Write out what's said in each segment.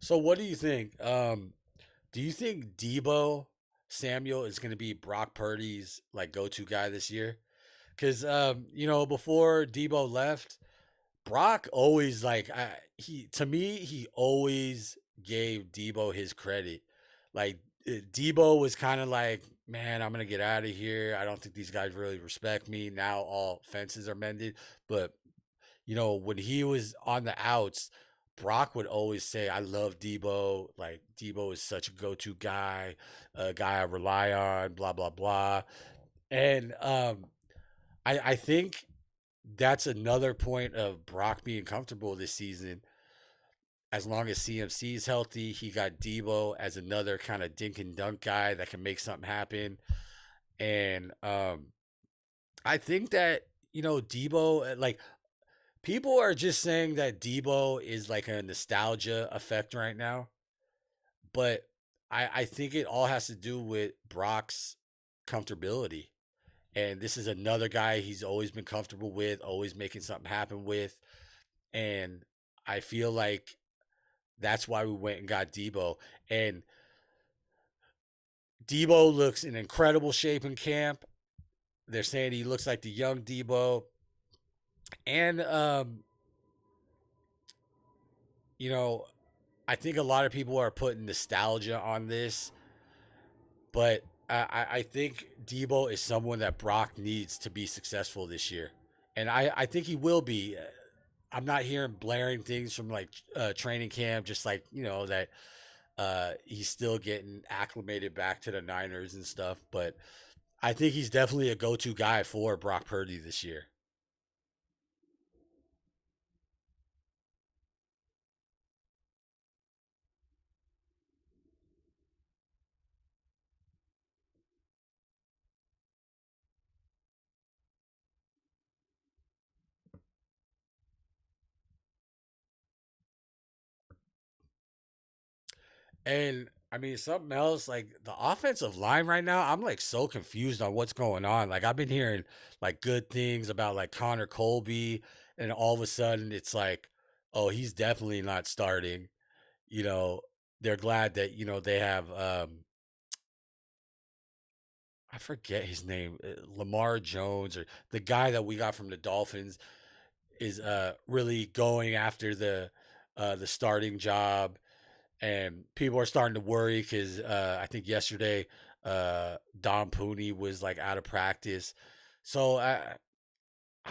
So what do you think? Do you think Deebo Samuel is going to be Brock Purdy's like go-to guy this year? Because before Debo left, Brock always he to me he always gave Debo his credit. Like Debo was kind of like, man, I'm gonna get out of here. I don't think these guys really respect me. Now all fences are mended. But when he was on the outs, Brock would always say, I love Debo. Like, Debo is such a go to guy, a guy I rely on, blah, blah, blah. And I think that's another point of Brock being comfortable this season. As long as CMC is healthy, he got Debo as another kind of dink and dunk guy that can make something happen. And I think that, Debo, like, people are just saying that Debo is like a nostalgia effect right now, but I think it all has to do with Brock's comfortability. And this is another guy he's always been comfortable with, always making something happen with. And I feel like that's why we went and got Debo. And Debo looks in incredible shape in camp. They're saying he looks like the young Debo. And, you know, I think a lot of people are putting nostalgia on this, but I think Debo is someone that Brock needs to be successful this year, and I think he will be. I'm not hearing blaring things from like training camp, just like that he's still getting acclimated back to the Niners and stuff. But I think he's definitely a go-to guy for Brock Purdy this year. And I mean, something else, like the offensive line right now, I'm like so confused on what's going on. Like, I've been hearing like good things about like Connor Colby, and all of a sudden it's like, oh, he's definitely not starting. You know, they're glad that, they have, I forget his name, Lamar Jones, or the guy that we got from the Dolphins is really going after the starting job, and people are starting to worry because I think yesterday Don Pooney was like out of practice. So I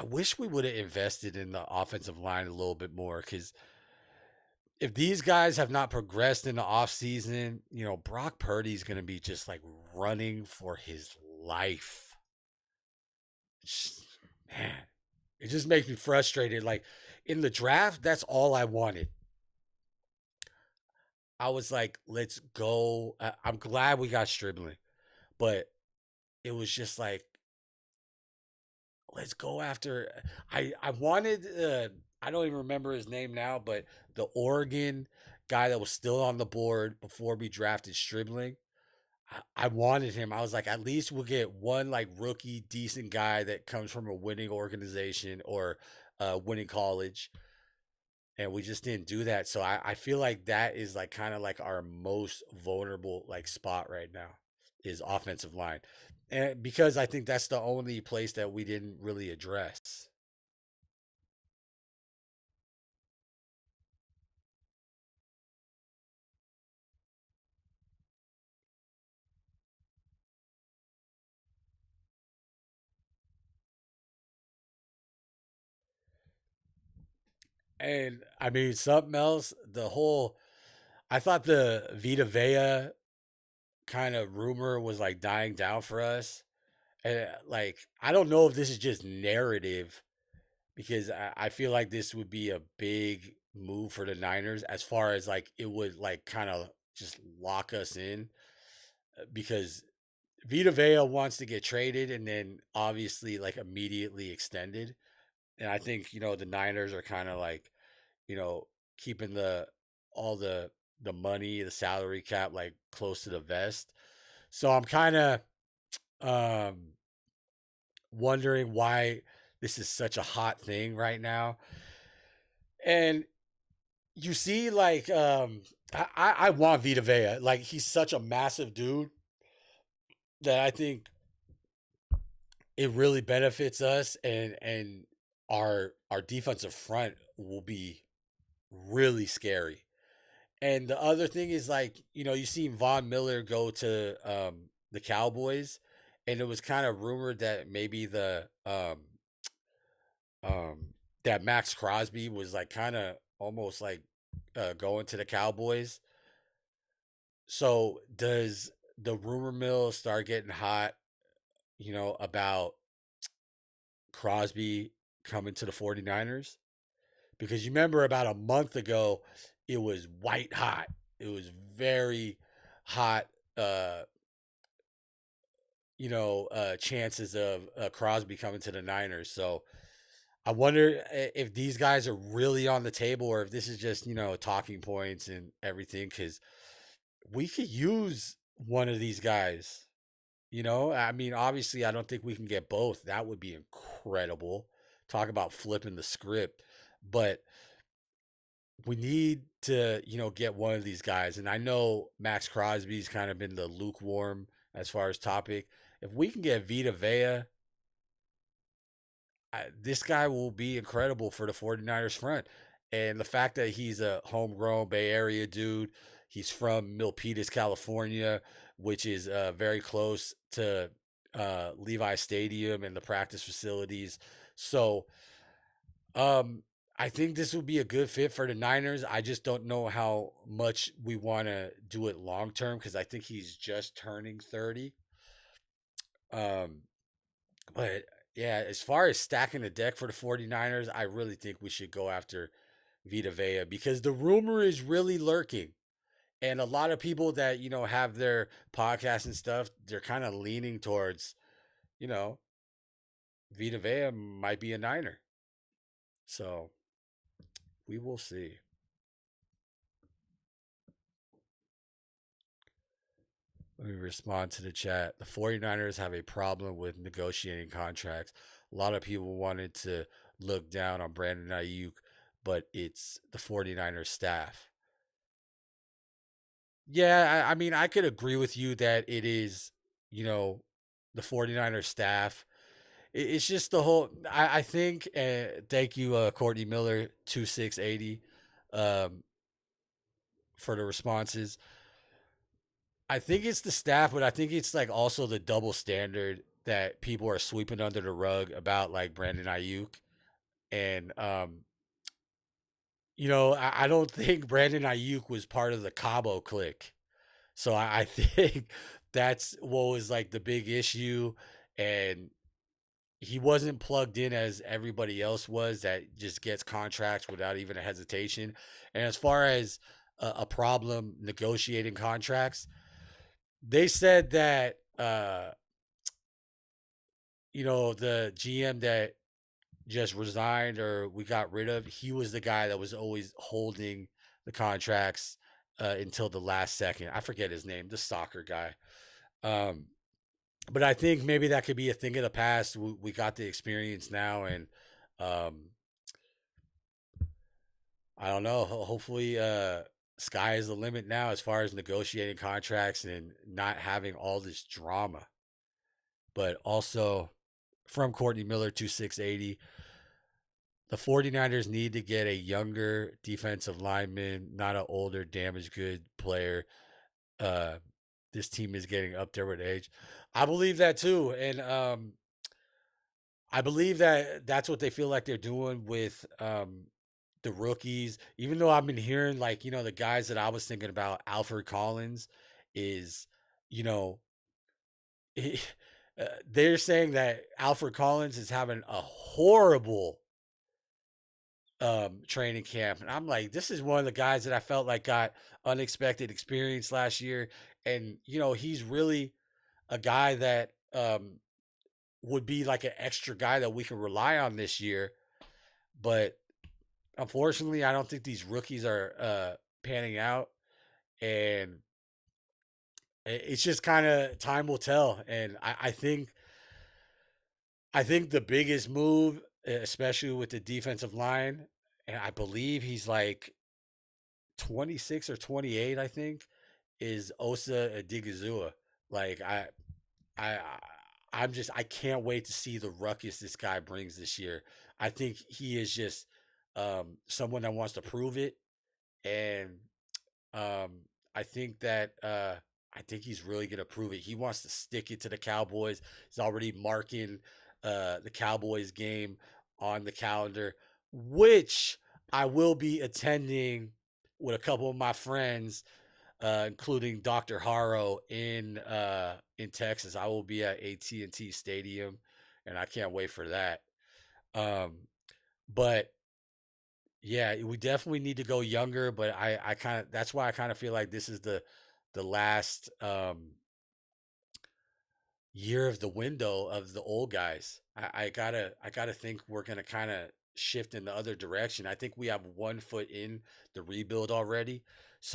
wish we would have invested in the offensive line a little bit more, because if these guys have not progressed in the offseason, Brock Purdy's going to be just like running for his life. Man, it just makes me frustrated. Like in the draft, that's all I wanted. I was like, let's go. I'm glad we got Stribling, but it was just like, let's go after. I wanted. I don't even remember his name now, but the Oregon guy that was still on the board before we drafted Stribling. I wanted him. I was like, at least we'll get one like rookie decent guy that comes from a winning organization or winning college, and we just didn't do that. So I feel like that is like kind of like our most vulnerable like spot right now is offensive line, and because I think that's the only place that we didn't really address. And I mean, something else, the whole, I thought the Vea kind of rumor was like dying down for us. And like, I don't know if this is just narrative, because I feel like this would be a big move for the Niners, as far as like it would like kind of just lock us in, because Vita Vea wants to get traded and then obviously like immediately extended. And I think, the Niners are kind of like, you know, keeping all the money, the salary cap like close to the vest. So I'm kind of um wondering why this is such a hot thing right now. And you see like I want Vita Vea. Like he's such a massive dude that I think it really benefits us, and our defensive front will be really scary. And the other thing is like, you seen Von Miller go to the Cowboys, and it was kind of rumored that maybe the that Max Crosby was like kind of almost like going to the Cowboys. So does the rumor mill start getting hot, about Crosby coming to the 49ers? Because you remember about a month ago, it was white hot. It was very hot. Uh, chances of Crosby coming to the Niners. So I wonder if these guys are really on the table, or if this is just talking points and everything. Because we could use one of these guys. I mean, obviously, I don't think we can get both. That would be incredible. Talk about flipping the script, but we need to, get one of these guys. And I know Max Crosby's kind of been the lukewarm as far as topic. If we can get Vita Vea, this guy will be incredible for the 49ers front. And the fact that he's a homegrown Bay Area dude, he's from Milpitas, California, which is very close to Levi Stadium and the practice facilities. So, um, I think this would be a good fit for the Niners. I just don't know how much we want to do it long term because I think he's just turning 30. Um, but yeah, as far as stacking the deck for the 49ers, I really think we should go after Vita Vea because the rumor is really lurking. And a lot of people that, have their podcasts and stuff, they're kind of leaning towards, you know, Vita Vea might be a Niner. So we will see. Let me respond to the chat. The 49ers have a problem with negotiating contracts. A lot of people wanted to look down on Brandon Ayuk, but it's the 49ers staff. Yeah, I mean, I could agree with you that it is, you know, the 49ers staff. It's just the whole, I think, thank you, Courtney Miller, 2680, um, for the responses. I think it's the staff, but I think it's like also the double standard that people are sweeping under the rug about like Brandon Ayuk. And I don't think Brandon Ayuk was part of the Cabo clique. So I think that's what was like the big issue. And he wasn't plugged in as everybody else was that just gets contracts without even a hesitation. And as far as a problem negotiating contracts, they said that the GM that just resigned or we got rid of, he was the guy that was always holding the contracts until the last second. I forget his name, the soccer guy. Um, but I think maybe that could be a thing of the past. We got the experience now, and um, I don't know. Hopefully, sky is the limit now as far as negotiating contracts and not having all this drama. But also, from Courtney Miller to 680, the 49ers need to get a younger defensive lineman, not an older damaged good player. Uh, this team is getting up there with age. I believe that too, and I believe that that's what they feel like they're doing with the rookies. Even though I've been hearing like the guys that I was thinking about, Alfred Collins, is you know he, they're saying that Alfred Collins is having a horrible training camp, and I'm like, this is one of the guys that I felt like got unexpected experience last year, and he's really a guy that would be like an extra guy that we can rely on this year. But unfortunately, I don't think these rookies are panning out, and it's just kind of time will tell. And I think the biggest move, especially with the defensive line, and I believe he's like 26 or 28, I think, is Osa Adigizua. Like I I'm just I can't wait to see the ruckus this guy brings this year. I think he is just someone that wants to prove it, and um, I think that I think he's really gonna prove it. He wants to stick it to the Cowboys. He's already marking the Cowboys game on the calendar, which I will be attending with a couple of my friends, including Dr. Haro in Texas. I will be at AT&T Stadium, and I can't wait for that. Um, but yeah, we definitely need to go younger, but I kind of that's why I kind of feel like this is the last year of the window of the old guys. I gotta think we're gonna kind of shift in the other direction. I think we have one foot in the rebuild already. So